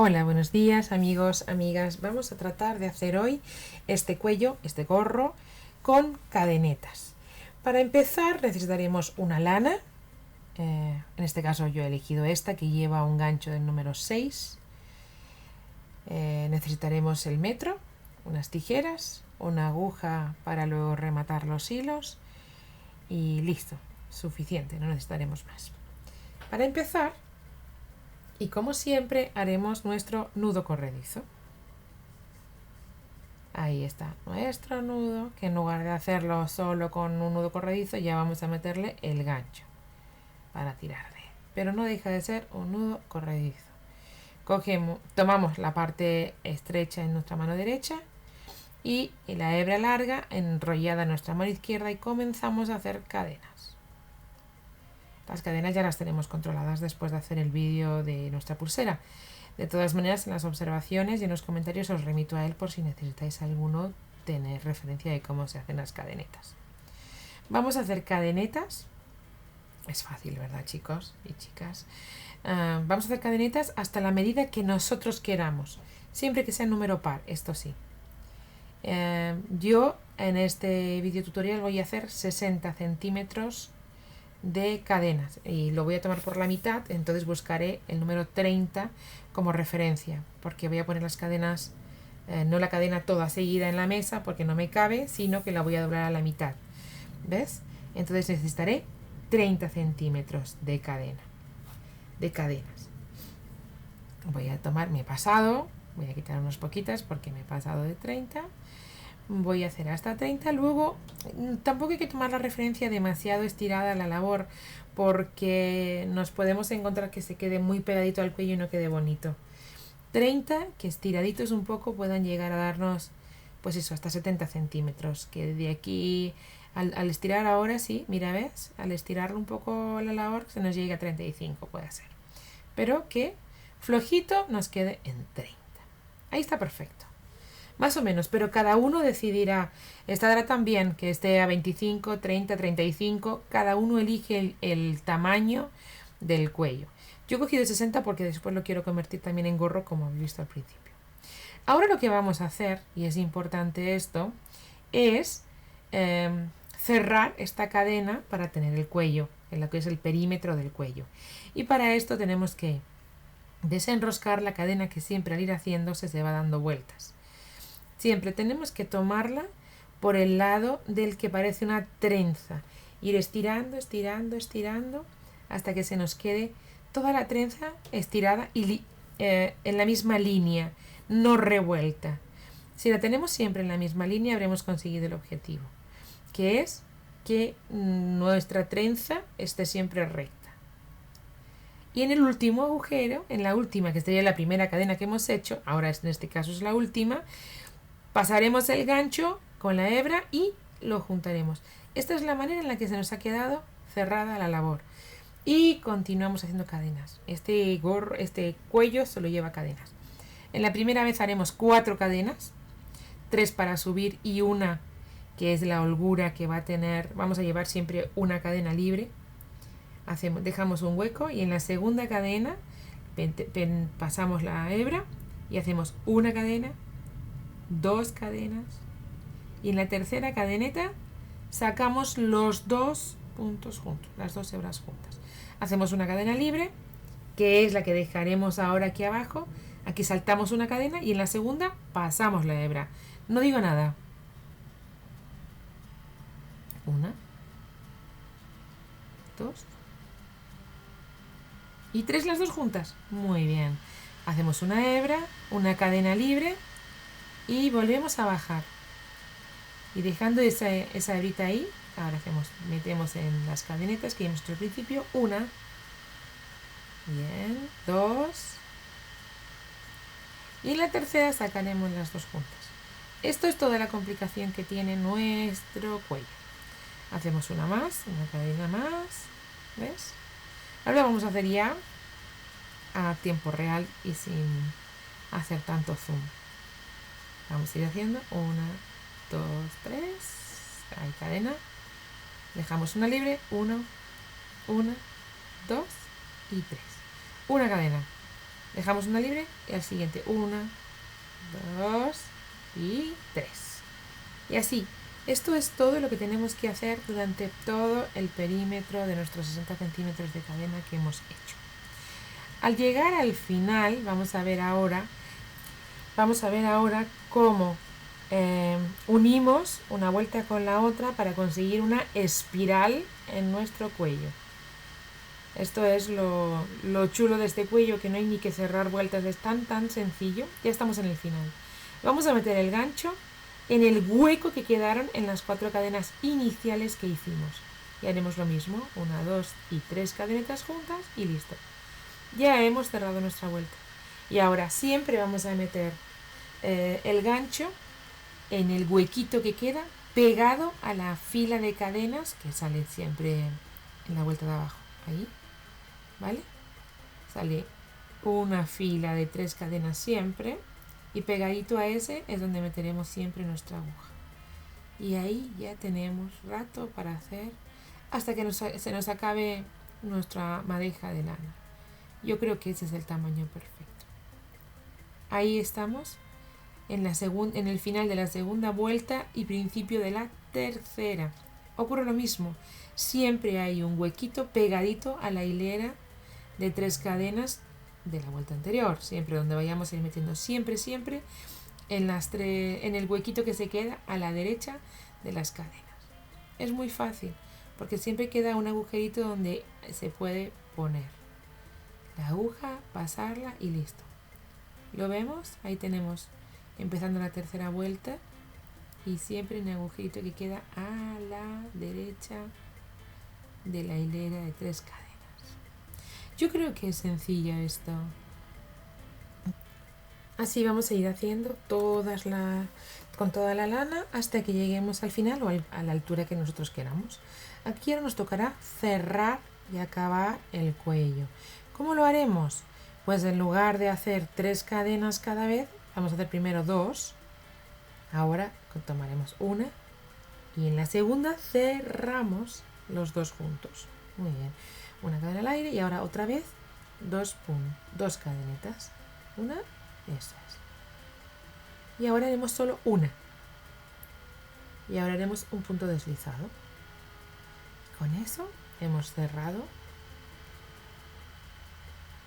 Hola, buenos días amigos, amigas. Vamos a tratar de hacer hoy este cuello, este gorro con cadenetas. Para empezar necesitaremos una lana. En este caso yo he elegido esta que lleva un gancho del número 6. Necesitaremos el metro, unas tijeras, una aguja para luego rematar los hilos y listo, suficiente, no necesitaremos más. Para empezar, y como siempre, haremos nuestro nudo corredizo. Ahí está nuestro nudo, que en lugar de hacerlo solo con un nudo corredizo, ya vamos a meterle el gancho para tirar de él. Pero no deja de ser un nudo corredizo. Tomamos la parte estrecha en nuestra mano derecha y la hebra larga enrollada en nuestra mano izquierda y comenzamos a hacer cadenas. Las cadenas ya las tenemos controladas después de hacer el vídeo de nuestra pulsera. De todas maneras, en las observaciones y en los comentarios os remito a él por si necesitáis alguno tener referencia de cómo se hacen las cadenetas. Vamos a hacer cadenetas. Es fácil, ¿verdad, chicos y chicas? Vamos a hacer cadenetas hasta la medida que nosotros queramos, siempre que sea número par, esto sí. Yo en este video tutorial voy a hacer 60 centímetros de cadenas y lo voy a tomar por la mitad, entonces buscaré el número 30 como referencia, porque voy a poner las cadenas, no la cadena toda seguida en la mesa porque no me cabe, sino que la voy a doblar a la mitad, ¿ves? Entonces necesitaré 30 centímetros de cadenas. Voy a tomar, me he pasado, voy a quitar unas poquitas porque me he pasado de 30. Voy a hacer hasta 30. Luego tampoco hay que tomar la referencia demasiado estirada a la labor, porque nos podemos encontrar que se quede muy pegadito al cuello y no quede bonito. 30, que estiraditos un poco puedan llegar a darnos, pues eso, hasta 70 centímetros, que de aquí al estirar ahora, sí, mira, ves, al estirarlo un poco la labor se nos llega a 35, puede ser, pero que flojito nos quede en 30. Ahí está perfecto. Más o menos, pero cada uno decidirá. Estará también que esté a 25, 30, 35. Cada uno elige el tamaño del cuello. Yo he cogido 60 porque después lo quiero convertir también en gorro, como habéis visto al principio. Ahora lo que vamos a hacer, y es importante esto, es cerrar esta cadena para tener el cuello, en lo que es el perímetro del cuello. Y para esto tenemos que desenroscar la cadena, que siempre al ir haciéndose se va dando vueltas. Siempre tenemos que tomarla por el lado del que parece una trenza. Ir estirando, estirando, estirando hasta que se nos quede toda la trenza estirada y en la misma línea, no revuelta. Si la tenemos siempre en la misma línea, habremos conseguido el objetivo, que es que nuestra trenza esté siempre recta. Y en el último agujero, en la última, que sería la primera cadena que hemos hecho, ahora en este caso es la última, pasaremos el gancho con la hebra y lo juntaremos. Esta es la manera en la que se nos ha quedado cerrada la labor. Y continuamos haciendo cadenas. Este cuello solo lleva cadenas. En la primera vez haremos 4 cadenas, 3 para subir y una que es la holgura que va a tener. Vamos a llevar siempre una cadena libre. Dejamos un hueco y en la segunda cadena pasamos la hebra y hacemos una cadena, 2 cadenas, y en la tercera cadeneta sacamos los 2 puntos juntos, las 2 hebras juntas. Hacemos una cadena libre, que es la que dejaremos ahora aquí abajo. Aquí saltamos una cadena y en la segunda pasamos la hebra. No digo nada. 1, 2 y 3, las 2 juntas. Muy bien. Hacemos una hebra, una cadena libre y volvemos a bajar. Y dejando esa hebrita ahí, ahora metemos en las cadenetas que hemos hecho al principio. 1, bien, 2, y en la tercera sacaremos las 2 juntas. Esto es toda la complicación que tiene nuestro cuello. Hacemos una más, una cadena más, ¿ves? Ahora vamos a hacer ya a tiempo real y sin hacer tanto zoom. Vamos a ir haciendo 1, 2, 3, hay cadena, dejamos una libre, 1, 2 y 3, una cadena, Dejamos una libre y al siguiente 1, 2 y 3. Y así, esto es todo lo que tenemos que hacer durante todo el perímetro de nuestros 60 centímetros de cadena que hemos hecho. Al llegar al final, vamos a ver ahora cómo unimos una vuelta con la otra para conseguir una espiral en nuestro cuello. Esto es lo chulo de este cuello, que no hay ni que cerrar vueltas, es tan sencillo. Ya estamos en el final. Vamos a meter el gancho en el hueco que quedaron en las 4 cadenas iniciales que hicimos. Y haremos lo mismo, 1, 2 y 3 cadenetas juntas y listo. Ya hemos cerrado nuestra vuelta. Y ahora siempre vamos a meter el gancho en el huequito que queda pegado a la fila de cadenas que sale siempre en la vuelta de abajo. Ahí, ¿vale? Sale una fila de 3 cadenas siempre y pegadito a ese es donde meteremos siempre nuestra aguja. Y ahí ya tenemos rato para hacer hasta que se nos acabe nuestra madeja de lana. Yo creo que ese es el tamaño perfecto. Ahí estamos en el final de la segunda vuelta y principio de la tercera. Ocurre lo mismo. Siempre hay un huequito pegadito a la hilera de 3 cadenas de la vuelta anterior. Siempre donde vayamos a ir metiendo. Siempre en el huequito que se queda a la derecha de las cadenas. Es muy fácil porque siempre queda un agujerito donde se puede poner la aguja, pasarla y listo. ¿Lo vemos? Ahí tenemos empezando la tercera vuelta y siempre un agujerito que queda a la derecha de la hilera de 3 cadenas. Yo creo que es sencillo esto. Así vamos a ir haciendo con toda la lana hasta que lleguemos al final o a la altura que nosotros queramos. Aquí ahora nos tocará cerrar y acabar el cuello. ¿Cómo lo haremos? Pues en lugar de hacer 3 cadenas cada vez, vamos a hacer primero 2. Ahora tomaremos una y en la segunda cerramos los 2 juntos. Muy bien. Una cadena al aire y ahora otra vez 2 cadenetas. Una, eso es. Y ahora haremos solo una. Y ahora haremos un punto deslizado. Con eso hemos cerrado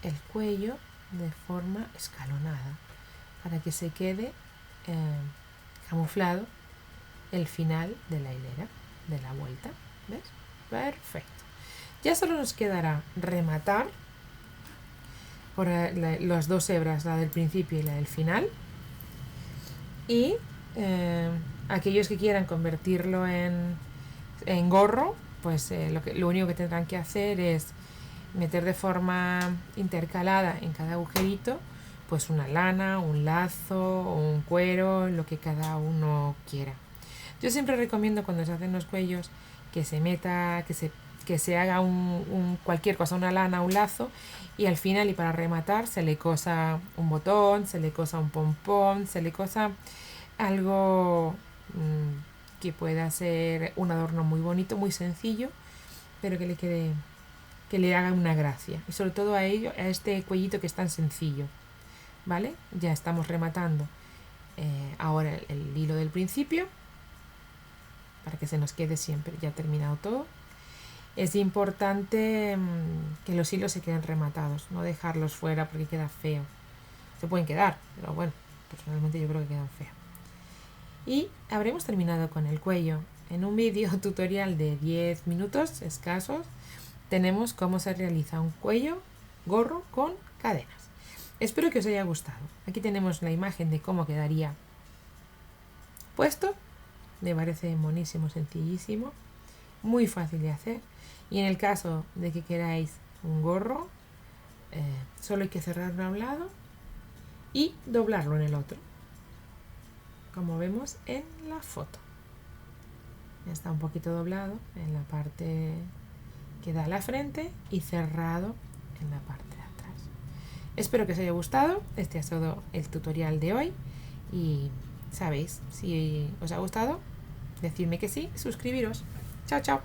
el cuello de forma escalonada para que se quede camuflado el final de la hilera de la vuelta. ¿Ves? Perfecto. Ya solo nos quedará rematar por las 2 hebras, la del principio y la del final. Y aquellos que quieran convertirlo en gorro, pues lo único que tendrán que hacer es meter de forma intercalada en cada agujerito pues una lana, un lazo o un cuero, lo que cada uno quiera. Yo siempre recomiendo cuando se hacen los cuellos que se haga cualquier cosa, una lana, un lazo, y al final y para rematar se le cosa un botón, se le cosa un pompón, se le cosa algo que pueda ser un adorno muy bonito, muy sencillo, pero que le quede, que le haga una gracia. Y sobre todo a este cuellito que es tan sencillo. ¿Vale? Ya estamos rematando ahora el hilo del principio para que se nos quede siempre ya terminado todo. Es importante que los hilos se queden rematados, no dejarlos fuera porque queda feo. Se pueden quedar, pero bueno, personalmente yo creo que quedan feos. Y habremos terminado con el cuello. En un vídeo tutorial de 10 minutos escasos tenemos cómo se realiza un cuello gorro con cadenas. Espero que os haya gustado. Aquí tenemos la imagen de cómo quedaría puesto. Me parece monísimo, sencillísimo, muy fácil de hacer. Y en el caso de que queráis un gorro, solo hay que cerrarlo a un lado y doblarlo en el otro, como vemos en la foto. Ya está un poquito doblado en la parte que da a la frente y cerrado en la parte de atrás. Espero que os haya gustado. Este ha sido el tutorial de hoy y sabéis, si os ha gustado, decidme que sí, suscribiros. Chao, chao.